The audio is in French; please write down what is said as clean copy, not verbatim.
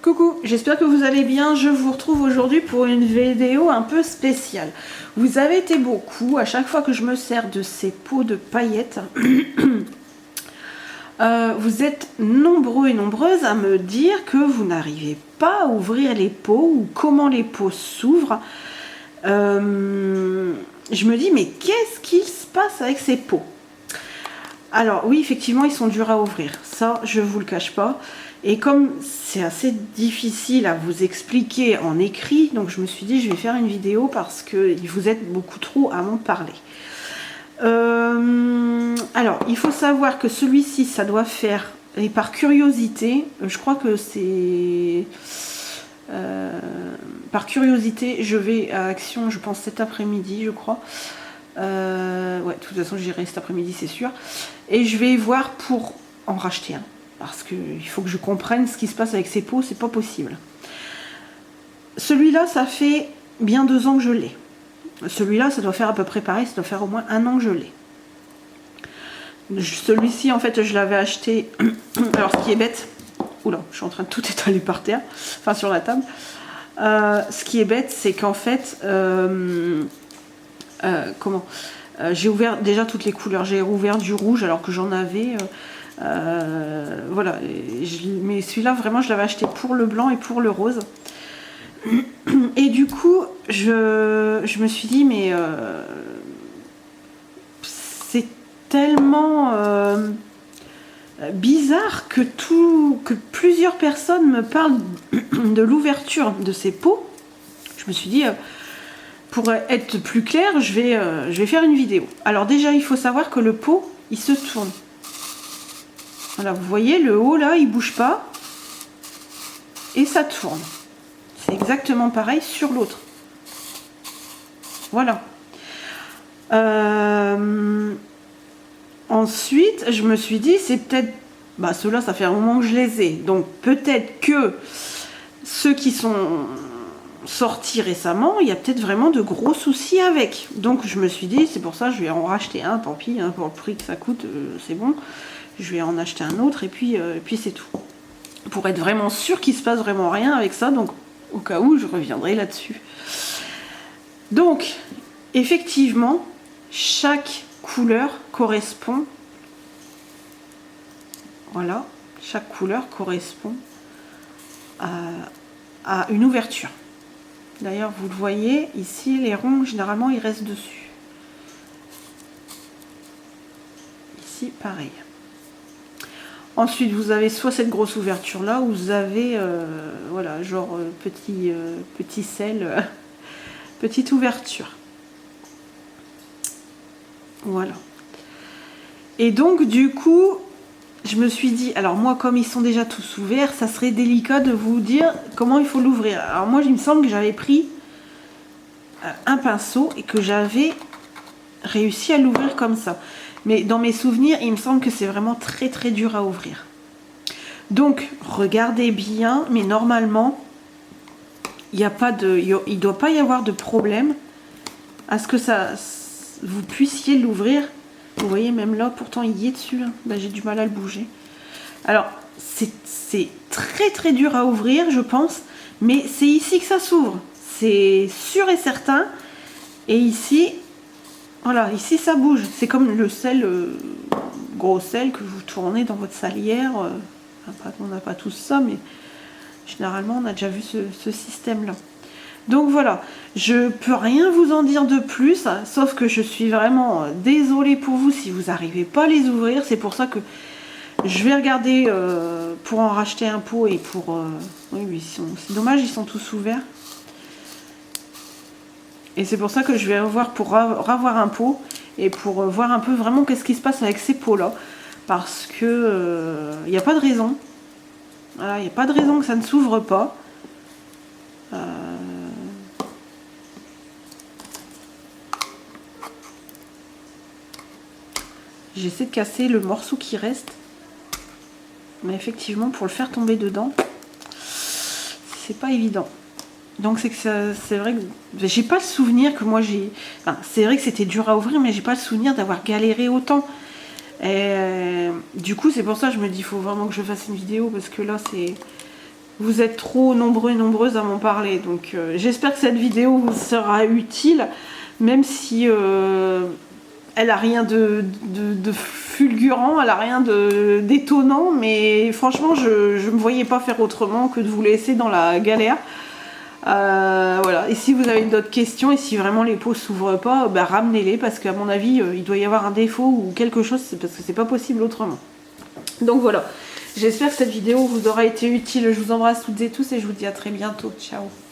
Coucou, j'espère que vous allez bien. Je vous retrouve aujourd'hui pour une vidéo un peu spéciale. Vous avez été beaucoup, à chaque fois que je me sers de ces pots de paillettes, vous êtes nombreux et nombreuses à me dire que vous n'arrivez pas à ouvrir les pots ou comment les pots s'ouvrent. Je me dis, mais qu'est-ce qu'il se passe avec ces pots? Alors oui, effectivement, ils sont durs à ouvrir. Ça, je vous le cache pas. Et comme c'est assez difficile à vous expliquer en écrit, donc je me suis dit, je vais faire une vidéo parce que vous êtes beaucoup trop à m'en parler. Alors, il faut savoir que celui-ci, ça doit faire, et par curiosité, je crois que c'est... par curiosité, je vais à Action, je pense cet après-midi, je crois. Ouais, de toute façon, j'irai cet après-midi, c'est sûr. Et je vais voir pour en racheter un. Parce qu'il faut que je comprenne ce qui se passe avec ces pots, c'est pas possible. Celui-là, ça fait bien 2 ans que je l'ai. Celui-là, ça doit faire à peu près pareil, ça doit faire au moins 1 an que je l'ai. Celui-ci, en fait, je l'avais acheté... Alors, ce qui est bête... Oula, je suis en train de tout étaler par terre, enfin sur la table. Ce qui est bête, c'est qu'en fait... j'ai ouvert déjà toutes les couleurs. J'ai rouvert du rouge alors que j'en avais... voilà, mais celui-là vraiment je l'avais acheté pour le blanc et pour le rose. Et du coup je me suis dit mais c'est tellement bizarre que plusieurs personnes me parlent de l'ouverture de ces pots. Je me suis dit pour être plus clair, je vais faire une vidéo. Alors déjà il faut savoir que le pot il se tourne. Voilà, vous voyez, le haut, là, il bouge pas. Et ça tourne. C'est exactement pareil sur l'autre. Voilà. Ensuite, je me suis dit, c'est peut-être... Bah, ceux-là, ça fait un moment que je les ai. Donc, peut-être que ceux qui sont sortis récemment, il y a peut-être vraiment de gros soucis avec. Donc, je me suis dit, c'est pour ça, je vais en racheter un, tant pis, hein, pour le prix que ça coûte, c'est bon. Je vais en acheter un autre et puis c'est tout. Pour être vraiment sûr qu'il se passe vraiment rien avec ça, donc au cas où je reviendrai là-dessus. Donc, effectivement, chaque couleur correspond. Voilà, chaque couleur correspond à une ouverture. D'ailleurs, vous le voyez, ici, les ronds, généralement, ils restent dessus. Ici, pareil. Ensuite, vous avez soit cette grosse ouverture là, ou vous avez, voilà, genre petit sel, petite ouverture. Voilà. Et donc, du coup, je me suis dit, alors moi, comme ils sont déjà tous ouverts, ça serait délicat de vous dire comment il faut l'ouvrir. Alors moi, il me semble que j'avais pris un pinceau et que j'avais réussi à l'ouvrir comme ça. Mais dans mes souvenirs, il me semble que c'est vraiment très très dur à ouvrir. Donc, regardez bien, mais normalement, il ne doit pas y avoir de problème à ce que vous puissiez l'ouvrir. Vous voyez, même là, pourtant, il y est dessus. Hein. Ben, j'ai du mal à le bouger. Alors, c'est très très dur à ouvrir, je pense, mais c'est ici que ça s'ouvre. C'est sûr et certain. Et ici... Voilà, ici ça bouge. C'est comme le sel, gros sel que vous tournez dans votre salière. On n'a pas tous ça, mais généralement on a déjà vu ce système-là. Donc voilà, je peux rien vous en dire de plus, sauf que je suis vraiment désolée pour vous si vous n'arrivez pas à les ouvrir. C'est pour ça que je vais regarder pour en racheter un pot et pour... oui, c'est dommage, ils sont tous ouverts. Et c'est pour ça que je vais revoir pour ravoir un pot et pour voir un peu vraiment qu'est-ce qui se passe avec ces pots-là. Parce que il n'y a pas de raison. Voilà, il n'y a pas de raison que ça ne s'ouvre pas. J'essaie de casser le morceau qui reste. Mais effectivement, pour le faire tomber dedans, c'est pas évident. Donc c'est vrai que j'ai pas le souvenir que moi j'ai... Enfin, c'est vrai que c'était dur à ouvrir, mais j'ai pas le souvenir d'avoir galéré autant. Et du coup, c'est pour ça que je me dis, il faut vraiment que je fasse une vidéo, parce que là, vous êtes trop nombreux et nombreuses à m'en parler. Donc j'espère que cette vidéo vous sera utile, même si elle a rien de fulgurant, elle a rien d'étonnant, mais franchement je me voyais pas faire autrement que de vous laisser dans la galère. Voilà, et si vous avez d'autres questions et si vraiment les pots s'ouvrent pas, bah, ramenez-les, parce qu'à mon avis il doit y avoir un défaut ou quelque chose, parce que c'est pas possible autrement. Donc voilà, j'espère que cette vidéo vous aura été utile. Je vous embrasse toutes et tous et je vous dis à très bientôt. Ciao.